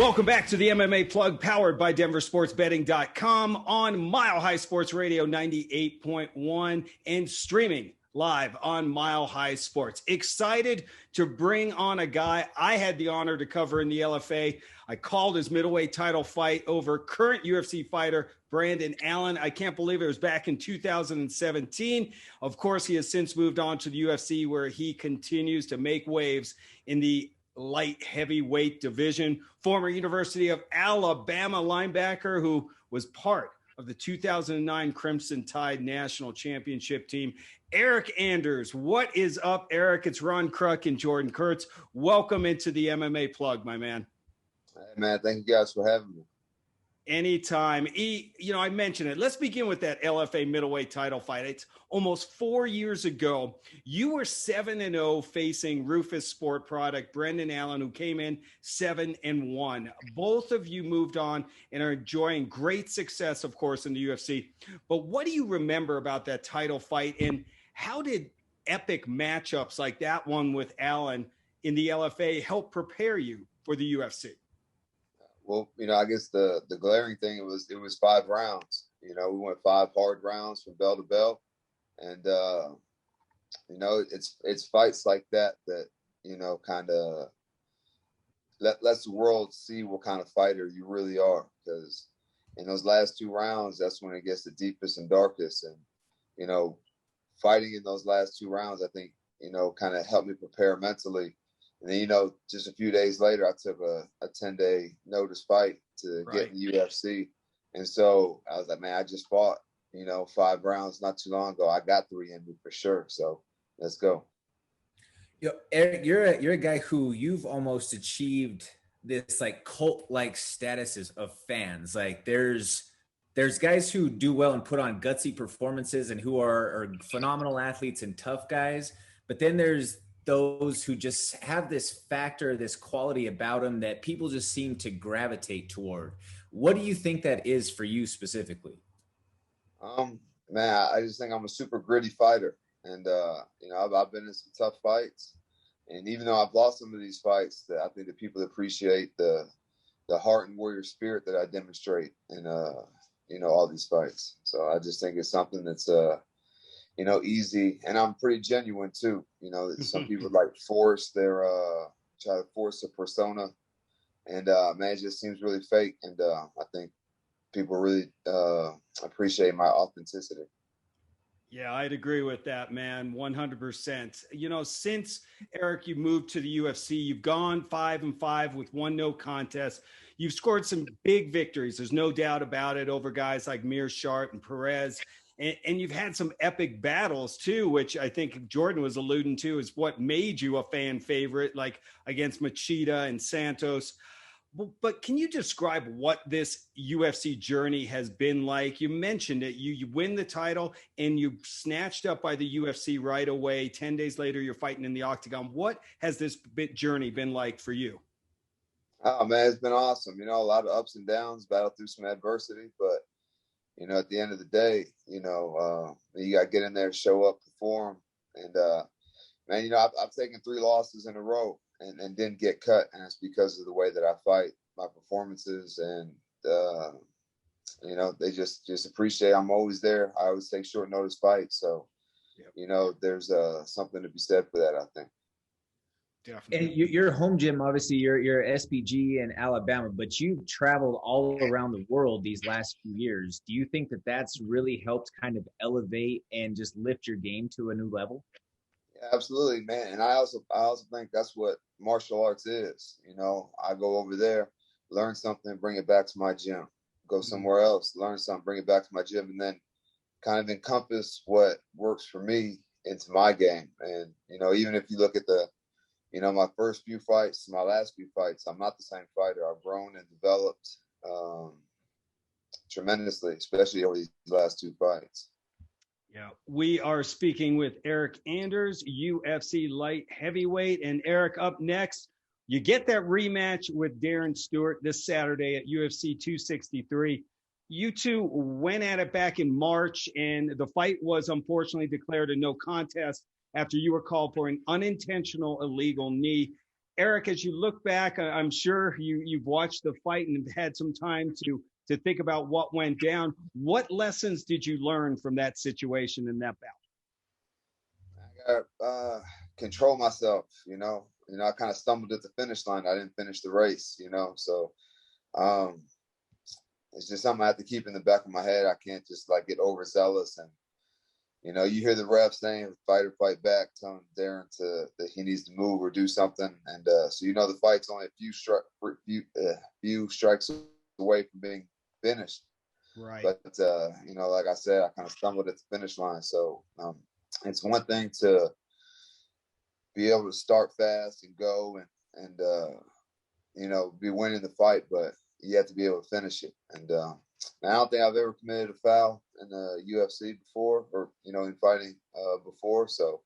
Welcome back to the MMA Plug, powered by DenverSportsBetting.com on Mile High Sports Radio 98.1 and streaming live on Mile High Sports. Excited to bring on a guy I had the honor to cover in the LFA. I called his middleweight title fight over current UFC fighter Brandon Allen. I can't believe it was back in 2017. Of course, he has since moved on to the UFC, where he continues to make waves in the light heavyweight division. Former University of Alabama linebacker who was part of the 2009 Crimson Tide National Championship team. Eryk Anders. What is up, Eryk? It's Ron Kruck and Jordan Kurtz. Welcome into the MMA Plug, my man. Hey, man, thank you guys for having me. Anytime. I mentioned it. Let's begin with that LFA middleweight title fight. It's almost 4 years ago. You were 7-0 facing Rufus Sport Product, Brendan Allen, who came in 7-1. Both of you moved on and are enjoying great success, of course, in the UFC. But what do you remember about that title fight, and how did epic matchups like that one with Allen in the LFA help prepare you for the UFC? Well, I guess the glaring thing, it was 5 rounds. We went 5 hard rounds from bell to bell. And, it's fights like that, kind of lets the world see what kind of fighter you really are. Because in those last 2 rounds, that's when it gets the deepest and darkest. And, fighting in those last 2 rounds, I think, kind of helped me prepare mentally. And then, just a few days later, I took a 10-day notice fight to get in the UFC. And so I was like, man, I just fought, 5 rounds not too long ago. I got 3 in me for sure. So let's go. Eryk, you're a guy who you've almost achieved this like cult-like statuses of fans. Like there's guys who do well and put on gutsy performances and who are phenomenal athletes and tough guys. But then there's those who just have this factor, this quality about them that people just seem to gravitate toward. What do you think that is for you specifically? Man, I just think I'm a super gritty fighter. And, I've been in some tough fights. And even though I've lost some of these fights, I think that people appreciate the heart and warrior spirit that I demonstrate in, all these fights. So I just think it's something that's, easy, and I'm pretty genuine too. Some people try to force a persona, and man, it just seems really fake. And I think people really appreciate my authenticity. Yeah, I'd agree with that, man. 100%. Since Eryk, you moved to the UFC, you've gone 5-5 with 1 no contest. You've scored some big victories. There's no doubt about it, over guys like Mearshart and Perez. And you've had some epic battles too, which I think Jordan was alluding to is what made you a fan favorite, like against Machida and Santos. But can you describe what this UFC journey has been like? You mentioned it. You win the title and you snatched up by the UFC right away. 10 days later, you're fighting in the octagon. What has this journey been like for you? Oh, man, it's been awesome. A lot of ups and downs, battled through some adversity, but at the end of the day, you got to get in there, show up, perform. And, man, I've taken 3 losses in a row and didn't get cut. And it's because of the way that I fight, my performances. And, they just appreciate I'm always there. I always take short notice fights. So, there's something to be said for that, I think. Definitely. And your home gym, obviously, you're SPG in Alabama, but you've traveled all around the world these last few years. Do you think that that's really helped kind of elevate and just lift your game to a new level? Yeah, absolutely, man. And I also think that's what martial arts is. I go over there, learn something, bring it back to my gym. Go somewhere else, learn something, bring it back to my gym, and then kind of encompass what works for me into my game. And, even if you look at my first few fights, my last few fights, I'm not the same fighter. I've grown and developed tremendously, especially over these last 2 fights. Yeah, we are speaking with Eryk Anders, UFC light heavyweight. And Eryk, up next, you get that rematch with Darren Stewart this Saturday at UFC 263. You two went at it back in March, and the fight was unfortunately declared a no contest after you were called for an unintentional illegal knee. Eryk, as you look back, I'm sure you've watched the fight and have had some time to think about what went down. What lessons did you learn from that situation in that bout? I got control myself. I kind of stumbled at the finish line. I didn't finish the race. So it's just something I have to keep in the back of my head. I can't just like get overzealous and. You hear the ref saying fight or fight back, telling Darren that he needs to move or do something. And so, the fight's only a few strikes away from being finished. Right. But, like I said, I kind of stumbled at the finish line. So it's one thing to be able to start fast and go and be winning the fight, but you have to be able to finish it. And I don't think I've ever committed a foul in the UFC before, or in fighting before. So,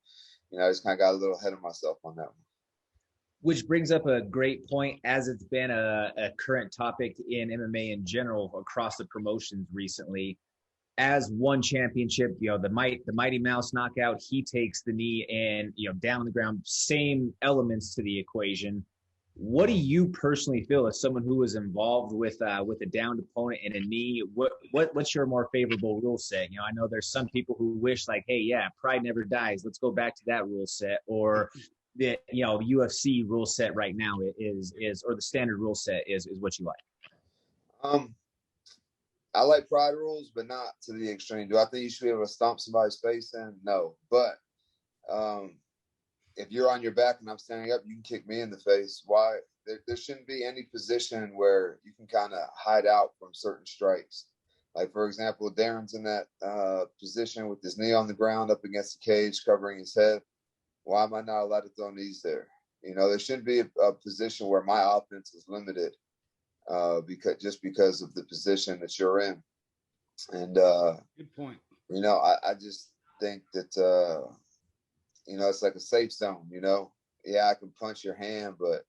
I just kind of got a little ahead of myself on that one. Which brings up a great point, as it's been a current topic in MMA in general across the promotions recently. As one championship, the Mighty Mouse knockout, he takes the knee and down on the ground, same elements to the equation. What do you personally feel as someone who was involved with a downed opponent and a knee? What's your more favorable rule set? I know there's some people who wish like, hey, yeah, pride never dies. Let's go back to that rule set, or the UFC rule set right now is or the standard rule set is what you like. I like pride rules, but not to the extreme. Do I think you should be able to stomp somebody's face in? No, but if you're on your back and I'm standing up, you can kick me in the face. Why? There shouldn't be any position where you can kind of hide out from certain strikes. Like, for example, Darren's in that position with his knee on the ground up against the cage, covering his head. Why am I not allowed to throw knees there? There shouldn't be a position where my offense is limited because of the position that you're in. And good point. I just think that it's like a safe zone. Yeah, I can punch your hand, but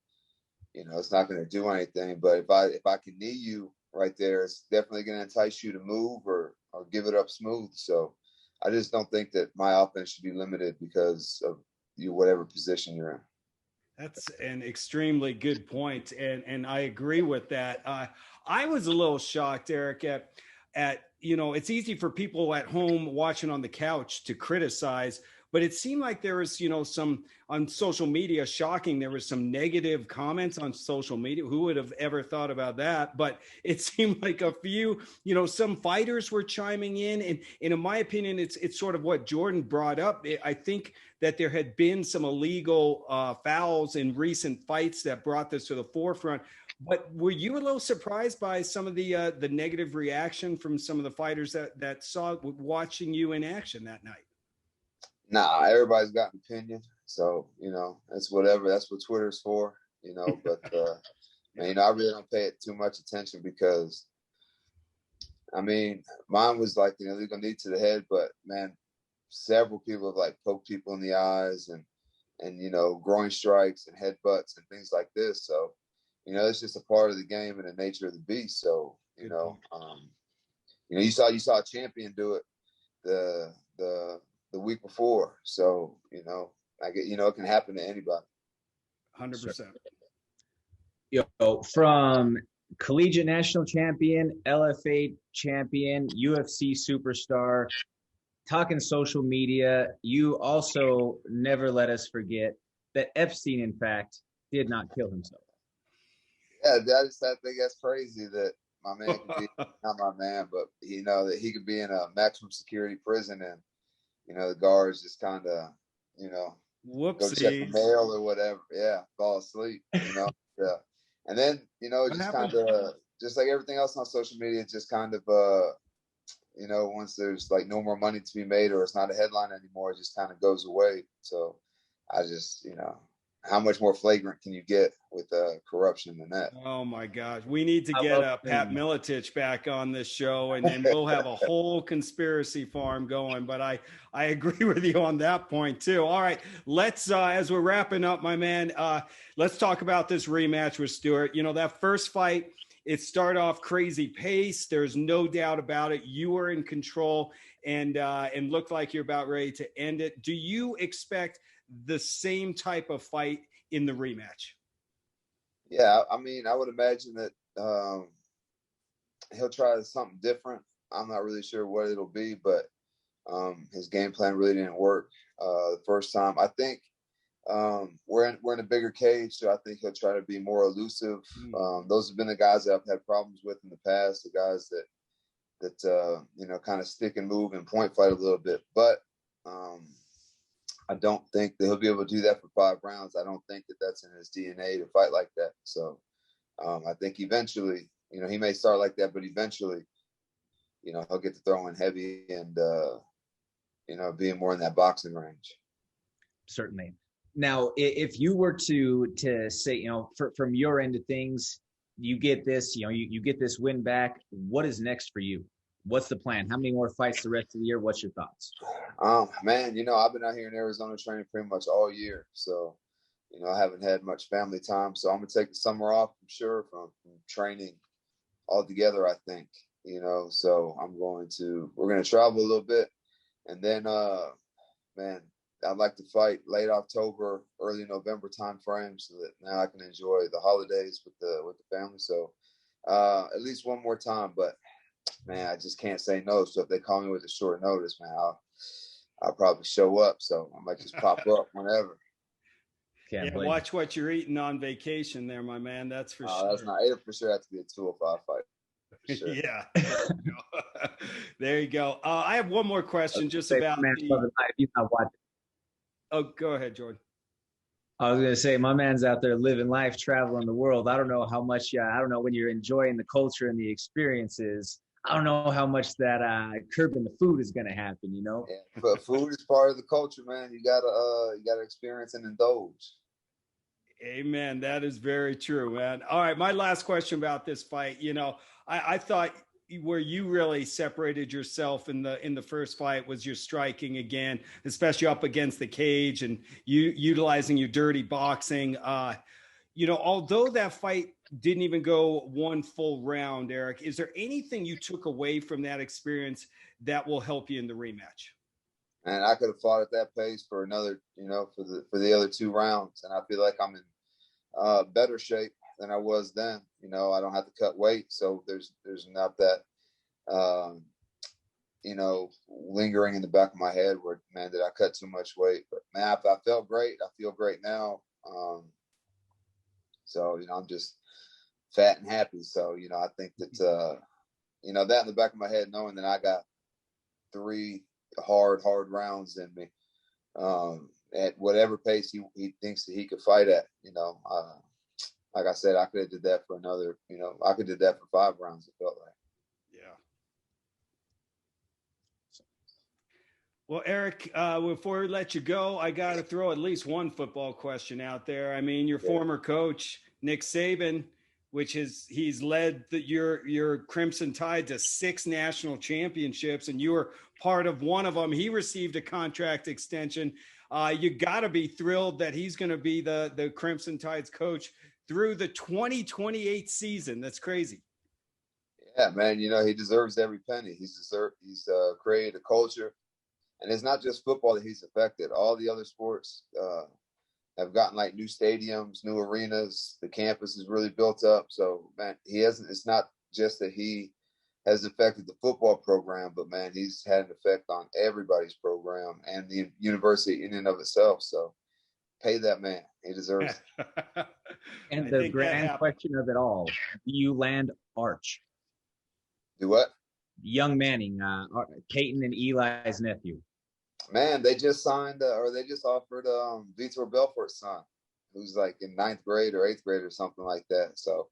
it's not going to do anything. But if I can knee you right there, it's definitely going to entice you to move or give it up smooth. So I just don't think that my offense should be limited because of whatever position you're in. That's an extremely good point, and I agree with that. I was a little shocked, Eryk, at it's easy for people at home watching on the couch to criticize, but it seemed like there was some on social media, shocking, there was some negative comments on social media. Who would have ever thought about that? But it seemed like a few, some fighters were chiming in, and in my opinion, it's sort of what Jordan brought up. I think that there had been some illegal fouls in recent fights that brought this to the forefront. But were you a little surprised by some of the negative reaction from some of the fighters that saw watching you in action that night? Nah, everybody's got an opinion. So, it's whatever. That's what Twitter's for, but, man, I really don't pay it too much attention because, mine was like an illegal knee to the head, but man, several people have like poked people in the eyes and groin strikes and headbutts and things like this. So, it's just a part of the game and the nature of the beast. So, you saw a champion do it the week before. So, it can happen to anybody. 100%. From collegiate national champion, LFA champion, UFC superstar, talking social media, you also never let us forget that Epstein, in fact, did not kill himself. Yeah, I think that's crazy that my man can be not my man, but that he could be in a maximum security prison and the guards just kind of go check the mail or whatever. Yeah, fall asleep. Yeah, and then just kind of just like everything else on social media, just kind of once there's like no more money to be made or it's not a headline anymore, it just kind of goes away. So I just how much more flagrant can you get with corruption than that? Oh my gosh. We need to get Pat Miletich back on this show and we'll have a whole conspiracy farm going. But I agree with you on that point too. All right, let's as we're wrapping up, my man, let's talk about this rematch with Stewart. That first fight, it started off crazy pace. There's no doubt about it. You were in control and looked like you're about ready to end it. Do you expect the same type of fight in the rematch? Yeah, I mean, I would imagine that he'll try something different. I'm not really sure what it'll be, but his game plan really didn't work the first time. I think we're in a bigger cage, so I think he'll try to be more elusive. Those have been the guys that I've had problems with in the past, the guys that you know, kind of stick and move and point fight a little bit. But I don't think that he'll be able to do that for 5 rounds. I don't think that that's in his DNA to fight like that. So I think eventually, you know, he may start like that, but eventually, you know, he'll get to throwing heavy and, you know, being more in that boxing range. Certainly. Now, if you were to say, you know, from your end of things, you get this, you know, you get this win back. What is next for you? What's the plan? How many more fights the rest of the year? What's your thoughts? Man, you know, I've been out here in Arizona training pretty much all year. So, you know, I haven't had much family time. So I'm going to take the summer off, I'm sure, from training altogether, I think, you know. So we're going to travel a little bit. And then, man, I'd like to fight late October, early November time frame so that now I can enjoy the holidays with the family. So at least one more time. But, man, I just can't say no. So if they call me with a short notice, man, I'll probably show up. So I might just pop up whenever. Watch what you're eating on vacation there, my man. That's for sure. That's not it. For sure, have to be a 205 fight. Sure. Yeah. There you go. I have one more question just about He's not watching. Oh, go ahead, Jordan. I was going to say, my man's out there living life, traveling the world. I don't know how much, I don't know, when you're enjoying the culture and the experiences, I don't know how much that curbing the food is going to happen, you know? Yeah, but food is part of the culture, man. You gotta experience and indulge. Amen. That is very true, man. All right. My last question about this fight, you know, I thought where you really separated yourself in the first fight was your striking again, especially up against the cage and you utilizing your dirty boxing. You know, although that fight didn't even go one full round, Eryk, is there anything you took away from that experience that will help you in the rematch? And I could have fought at that pace for another, you know, for the other 2 rounds. And I feel like I'm in better shape than I was then. You know, I don't have to cut weight. So there's not that, you know, lingering in the back of my head where, man, did I cut too much weight? But, man, I felt great. I feel great now. So, you know, I'm just fat and happy. So, you know, I think that, you know, that in the back of my head, knowing that I got 3 hard rounds in me, at whatever pace he thinks that he could fight at, you know, like I said, I could have did that for another, you know, I could have did that for 5 rounds, it felt like. Yeah. Well, Eryk, before we let you go, I got to throw at least one football question out there. I mean, your former coach, Nick Saban, he's led your Crimson Tide to 6 national championships, and you were part of one of them. He received a contract extension. You got to be thrilled that he's going to be the Crimson Tide's coach through the 2028 season. That's crazy. Yeah, man. You know, he deserves every penny. He's created a culture, and it's not just football that he's affected. All the other sports have gotten like new stadiums, new arenas. The campus is really built up. So, man, it's not just that he has affected the football program, but, man, he's had an effect on everybody's program and the university in and of itself. So pay that man. He deserves it. And the grand question of it all, do you land Arch? Do what? Young Manning, Peyton and Eli's nephew. Man, they just signed or they just offered Vitor Belfort's son, who's like in 9th grade or 8th grade or something like that. So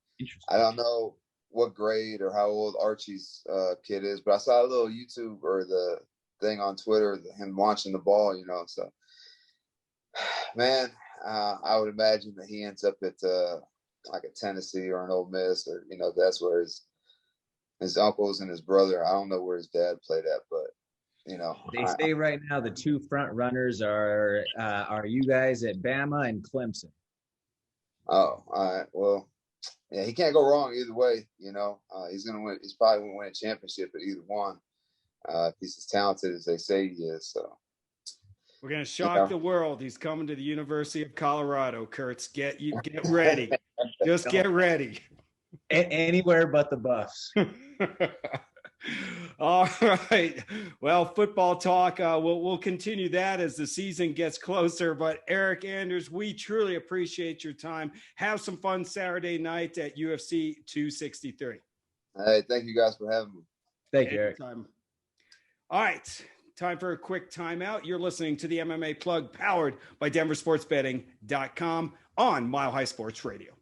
I don't know what grade or how old Archie's kid is, but I saw a little YouTube or the thing on Twitter, him launching the ball, you know. So, man, I would imagine that he ends up at like a Tennessee or an Ole Miss, or, you know, that's where his uncles and his brother. I don't know where his dad played at, but, you know, they say right now the 2 front runners are you guys at Bama and Clemson. Oh, all right. Well, yeah, he can't go wrong either way. You know, he's gonna win. He's probably gonna win a championship at either one. If he's as talented as they say he is. So we're gonna shock the world. He's coming to the University of Colorado. Kurtz, get ready. Just get ready. Anywhere but the Buffs. All right. Well, football talk. We'll continue that as the season gets closer. But Eryk Anders, we truly appreciate your time. Have some fun Saturday night at UFC 263. Hey, thank you guys for having me. Thank you, Eryk. All right. Time for a quick timeout. You're listening to the MMA Plug, powered by DenverSportsBetting.com on Mile High Sports Radio.